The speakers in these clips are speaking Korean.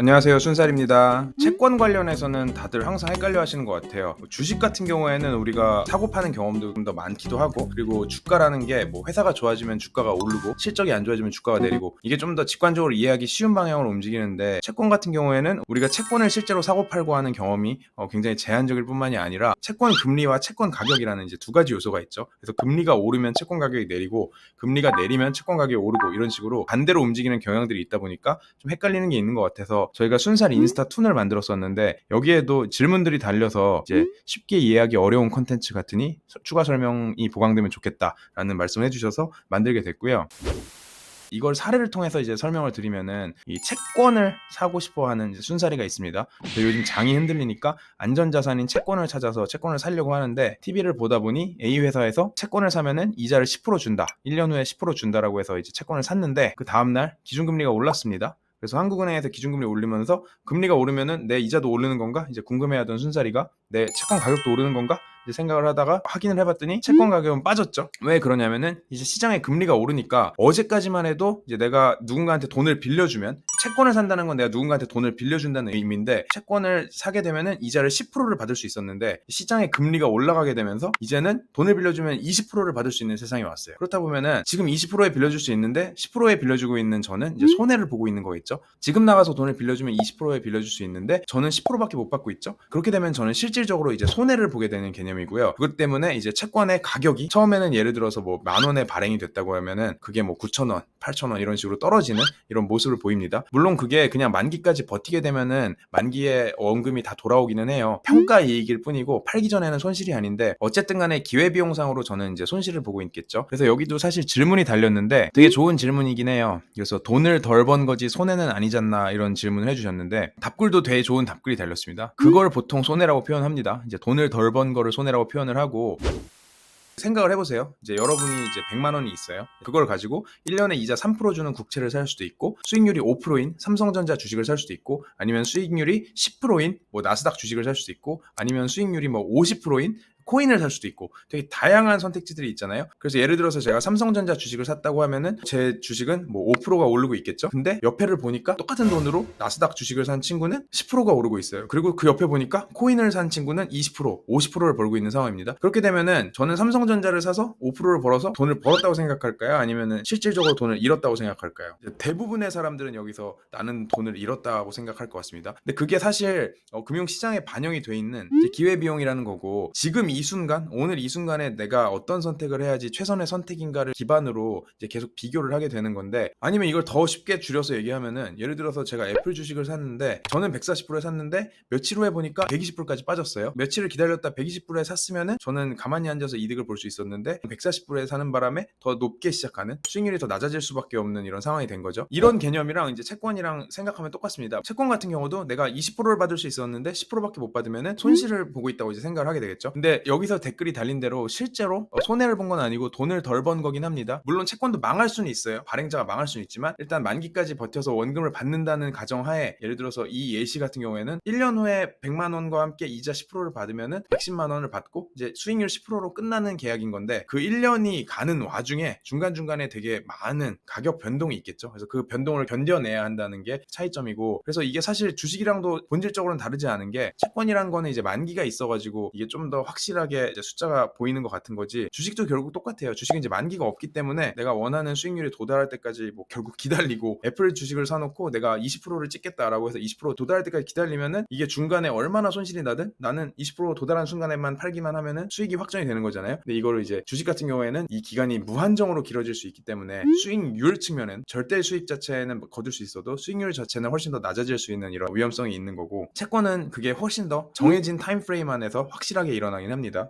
안녕하세요, 순살입니다. 채권 관련해서는 다들 항상 헷갈려 하시는 것 같아요. 주식 같은 경우에는 우리가 사고 파는 경험도 좀 더 많기도 하고, 그리고 주가라는 게 뭐 회사가 좋아지면 주가가 오르고 실적이 안 좋아지면 주가가 내리고, 이게 좀 더 직관적으로 이해하기 쉬운 방향으로 움직이는데, 채권 같은 경우에는 우리가 채권을 실제로 사고 팔고 하는 경험이 굉장히 제한적일 뿐만이 아니라, 채권 금리와 채권 가격이라는 이제 두 가지 요소가 있죠. 그래서 금리가 오르면 채권 가격이 내리고, 금리가 내리면 채권 가격이 오르고, 이런 식으로 반대로 움직이는 경향들이 있다 보니까 좀 헷갈리는 게 있는 것 같아서 저희가 순살 인스타 툰을 만들었었는데, 여기에도 질문들이 달려서 이제 쉽게 이해하기 어려운 컨텐츠 같으니 추가 설명이 보강되면 좋겠다라는 말씀을 해주셔서 만들게 됐고요. 이걸 사례를 통해서 이제 설명을 드리면은, 이 채권을 사고 싶어하는 순살이가 있습니다. 요즘 장이 흔들리니까 안전자산인 채권을 찾아서 채권을 사려고 하는데, TV를 보다 보니 A 회사에서 채권을 사면은 이자를 10% 준다, 1년 후에 10% 준다라고 해서 이제 채권을 샀는데, 그 다음날 기준금리가 올랐습니다. 그래서 한국은행에서 기준금리 올리면서 금리가 오르면은 내 이자도 오르는 건가 이제 궁금해하던 순살이가 내 채권 가격도 오르는 건가 이제 생각을 하다가 확인을 해봤더니 채권 가격은 빠졌죠. 왜 그러냐면은 이제 시장의 금리가 오르니까, 어제까지만 해도 이제 내가 누군가한테 돈을 빌려주면, 채권을 산다는 건 내가 누군가한테 돈을 빌려준다는 의미인데, 채권을 사게 되면은 이자를 10%를 받을 수 있었는데, 시장의 금리가 올라가게 되면서 이제는 돈을 빌려주면 20%를 받을 수 있는 세상이 왔어요. 그렇다 보면은 지금 20%에 빌려줄 수 있는데 10%에 빌려주고 있는 저는 이제 손해를 보고 있는 거겠죠. 지금 나가서 돈을 빌려주면 20%에 빌려줄 수 있는데 저는 10%밖에 못 받고 있죠. 그렇게 되면 저는 실질적으로 이제 손해를 보게 되는 개념이고요. 그것 때문에 이제 채권의 가격이 처음에는 예를 들어서 뭐 10,000원에 발행이 됐다고 하면은 그게 뭐 9,000원, 8,000원 이런 식으로 떨어지는 이런 모습을 보입니다. 물론 그게 그냥 만기까지 버티게 되면은 만기에 원금이 다 돌아오기는 해요. 평가 이익일 뿐이고 팔기 전에는 손실이 아닌데, 어쨌든 간에 기회비용상으로 저는 이제 손실을 보고 있겠죠. 그래서 여기도 사실 질문이 달렸는데 되게 좋은 질문이긴 해요. 그래서 돈을 덜 번 거지 손해는 아니잖나 이런 질문을 해주셨는데, 답글도 되게 좋은 답글이 달렸습니다. 그걸 보통 손해라고 표현합니다. 이제 돈을 덜 번 거를 손해라고 표현을 하고, 생각을 해보세요. 이제 여러분이 이제 100만 원이 있어요. 그걸 가지고 1년에 이자 3% 주는 국채를 살 수도 있고, 수익률이 5%인 삼성전자 주식을 살 수도 있고, 아니면 수익률이 10%인 뭐 나스닥 주식을 살 수도 있고, 아니면 수익률이 뭐 50%인 코인을 살 수도 있고, 되게 다양한 선택지들이 있잖아요. 그래서 예를 들어서 제가 삼성전자 주식을 샀다고 하면은 제 주식은 뭐 5%가 오르고 있겠죠. 근데 옆에를 보니까 똑같은 돈으로 나스닥 주식을 산 친구는 10%가 오르고 있어요. 그리고 그 옆에 보니까 코인을 산 친구는 20%, 50%를 벌고 있는 상황입니다. 그렇게 되면은 저는 삼성전자를 사서 5%를 벌어서 돈을 벌었다고 생각할까요? 아니면은 실질적으로 돈을 잃었다고 생각할까요? 대부분의 사람들은 여기서 나는 돈을 잃었다고 생각할 것 같습니다. 근데 그게 사실 금융시장에 반영이 돼 있는 기회비용이라는 거고, 지금 이 순간, 오늘 이 순간에 내가 어떤 선택을 해야지 최선의 선택인가를 기반으로 이제 계속 비교를 하게 되는 건데, 아니면 이걸 더 쉽게 줄여서 얘기하면은, 예를 들어서 제가 애플 주식을 샀는데 저는 140불에 샀는데 며칠 후에 보니까 120불까지 빠졌어요. 며칠을 기다렸다 120불에 샀으면은 저는 가만히 앉아서 이득을 볼 수 있었는데, 140불에 사는 바람에 더 높게 시작하는, 수익률이 더 낮아질 수밖에 없는 이런 상황이 된 거죠. 이런 개념이랑 이제 채권이랑 생각하면 똑같습니다. 채권 같은 경우도 내가 20%를 받을 수 있었는데 10%밖에 못 받으면은 손실을 보고 있다고 이제 생각을 하게 되겠죠. 근데 여기서 댓글이 달린 대로 실제로 손해를 본 건 아니고 돈을 덜 번 거긴 합니다. 물론 채권도 망할 수는 있어요. 발행자가 망할 수는 있지만, 일단 만기까지 버텨서 원금을 받는다는 가정하에, 예를 들어서 이 예시 같은 경우에는 1년 후에 100만 원과 함께 이자 10%를 받으면은 110만 원을 받고 이제 수익률 10%로 끝나는 계약인 건데, 그 1년이 가는 와중에 중간중간에 되게 많은 가격 변동이 있겠죠. 그래서 그 변동을 견뎌내야 한다는 게 차이점이고, 그래서 이게 사실 주식이랑도 본질적으로는 다르지 않은 게, 채권이란 거는 이제 만기가 있어가지고 이게 좀 더 확실하게 이제 숫자가 보이는 것 같은 거지, 주식도 결국 똑같아요. 주식은 이제 만기가 없기 때문에 내가 원하는 수익률이 도달할 때까지 뭐 결국 기다리고, 애플 주식을 사놓고 내가 20%를 찍겠다라고 해서 20% 도달할 때까지 기다리면은, 이게 중간에 얼마나 손실이 나든 나는 20% 도달한 순간에만 팔기만 하면은 수익이 확정이 되는 거잖아요. 근데 이거를 이제 주식 같은 경우에는 이 기간이 무한정으로 길어질 수 있기 때문에, 수익률 측면은 절대 수익 자체는 거둘 수 있어도 수익률 자체는 훨씬 더 낮아질 수 있는 이런 위험성이 있는 거고, 채권은 그게 훨씬 더 정해진 타임프레임 안에서 확실하게 일어나긴 합니다.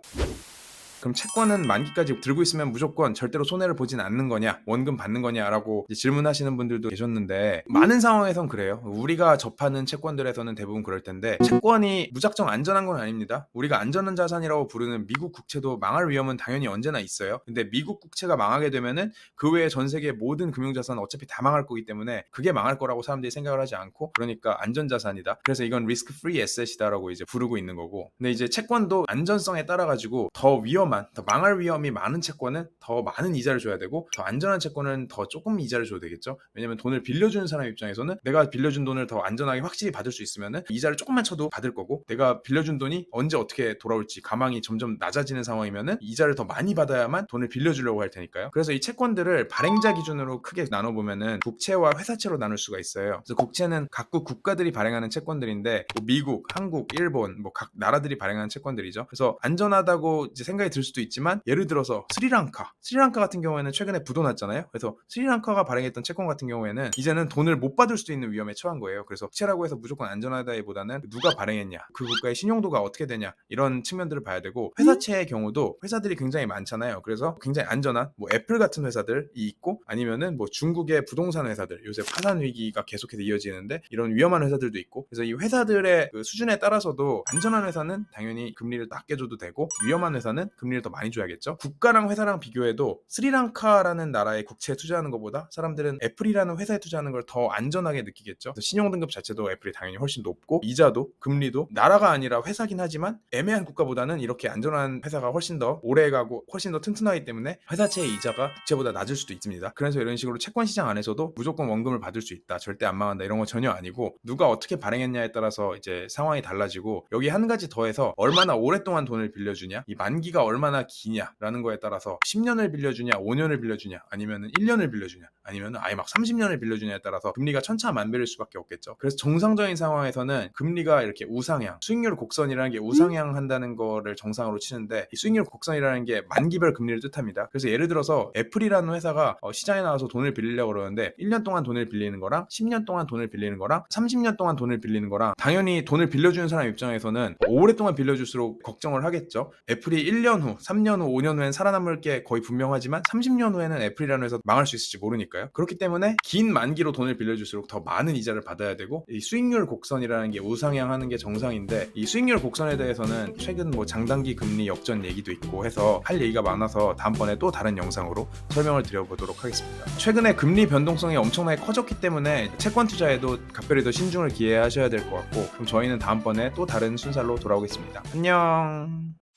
그럼 채권은 만기까지 들고 있으면 무조건 절대로 손해를 보진 않는 거냐, 원금 받는 거냐라고 질문하시는 분들도 계셨는데, 많은 상황에선 그래요. 우리가 접하는 채권들에서는 대부분 그럴 텐데, 채권이 무작정 안전한 건 아닙니다. 우리가 안전한 자산이라고 부르는 미국 국채도 망할 위험은 당연히 언제나 있어요. 근데 미국 국채가 망하게 되면은 그 외에 전 세계 모든 금융자산은 어차피 다 망할 거기 때문에, 그게 망할 거라고 사람들이 생각을 하지 않고, 그러니까 안전자산이다, 그래서 이건 리스크 프리 에셋이다라고 이제 부르고 있는 거고. 근데 이제 채권도 안전성에 따라 가지고 더 위험한 더 망할 위험이 많은 채권은 더 많은 이자를 줘야 되고, 더 안전한 채권은 더 조금 이자를 줘도 되겠죠. 왜냐면 돈을 빌려주는 사람 입장에서는 내가 빌려준 돈을 더 안전하게 확실히 받을 수 있으면은 이자를 조금만 쳐도 받을 거고, 내가 빌려준 돈이 언제 어떻게 돌아올지 가망이 점점 낮아지는 상황이면은 이자를 더 많이 받아야만 돈을 빌려주려고 할 테니까요. 그래서 이 채권들을 발행자 기준으로 크게 나눠보면은 국채와 회사채로 나눌 수가 있어요. 그래서 국채는 각국 국가들이 발행하는 채권들인데, 뭐 미국, 한국, 일본, 뭐 각 나라들이 발행하는 채권들이죠. 그래서 안전하다고 이제 생각이 들 수도 있지만, 예를 들어서 스리랑카 같은 경우에는 최근에 부도 났잖아요. 그래서 스리랑카가 발행했던 채권 같은 경우에는 이제는 돈을 못 받을 수도 있는 위험에 처한 거예요. 그래서 국채라고 해서 무조건 안전하다기보다는 누가 발행했냐, 그 국가의 신용도가 어떻게 되냐, 이런 측면들을 봐야 되고, 회사채의 경우도 회사들이 굉장히 많잖아요. 그래서 굉장히 안전한 뭐 애플 같은 회사들이 있고, 아니면은 뭐 중국의 부동산 회사들, 요새 파산 위기가 계속해서 이어지는데 이런 위험한 회사들도 있고, 그래서 이 회사들의 그 수준에 따라서도 안전한 회사는 당연히 금리를 낮게 줘도 되고, 위험한 회사는 금리를 더 많이 줘야겠죠. 국가랑 회사랑 비교해도 스리랑카라는 나라에 국채에 투자하는 것보다 사람들은 애플이라는 회사에 투자하는 걸 더 안전하게 느끼겠죠. 신용등급 자체도 애플이 당연히 훨씬 높고, 이자도 금리도 나라가 아니라 회사긴 하지만 애매한 국가보다는 이렇게 안전한 회사가 훨씬 더 오래가고 훨씬 더 튼튼하기 때문에 회사채의 이자가 국채보다 낮을 수도 있습니다. 그래서 이런 식으로 채권 시장 안에서도 무조건 원금을 받을 수 있다, 절대 안 망한다, 이런 거 전혀 아니고, 누가 어떻게 발행했냐에 따라서 이제 상황이 달라지고, 여기 한 가지 더해서 얼마나 오랫동안 돈을 빌려주냐, 이 만기가 얼마나 기냐라는 거에 따라서 10년을 빌려주냐, 5년을 빌려주냐, 아니면 1년을 빌려주냐, 아니면 아예 막 30년을 빌려주냐에 따라서 금리가 천차만별일 수밖에 없겠죠. 그래서 정상적인 상황에서는 금리가 이렇게 우상향, 수익률 곡선이라는 게 우상향 한다는 거를 정상으로 치는데, 이 수익률 곡선이라는 게 만기별 금리를 뜻합니다. 그래서 예를 들어서 애플이라는 회사가 시장에 나와서 돈을 빌리려고 그러는데, 1년 동안 돈을 빌리는 거랑 10년 동안 돈을 빌리는 거랑 30년 동안 돈을 빌리는 거랑, 당연히 돈을 빌려주는 사람 입장에서는 오랫동안 빌려줄수록 걱정을 하겠죠. 애플이 1년 후, 3년 후, 5년 후엔 살아남을 게 거의 분명하지만 30년 후에는 애플이라는 회사 망할 수 있을지 모르니까요. 그렇기 때문에 긴 만기로 돈을 빌려줄수록 더 많은 이자를 받아야 되고, 이 수익률 곡선이라는 게 우상향하는 게 정상인데, 이 수익률 곡선에 대해서는 최근 뭐 장단기 금리 역전 얘기도 있고 해서 할 얘기가 많아서 다음번에 또 다른 영상으로 설명을 드려보도록 하겠습니다. 최근에 금리 변동성이 엄청나게 커졌기 때문에 채권 투자에도 각별히 더 신중을 기해야 하셔야 될 것 같고, 그럼 저희는 다음번에 또 다른 순살로 돌아오겠습니다. 안녕.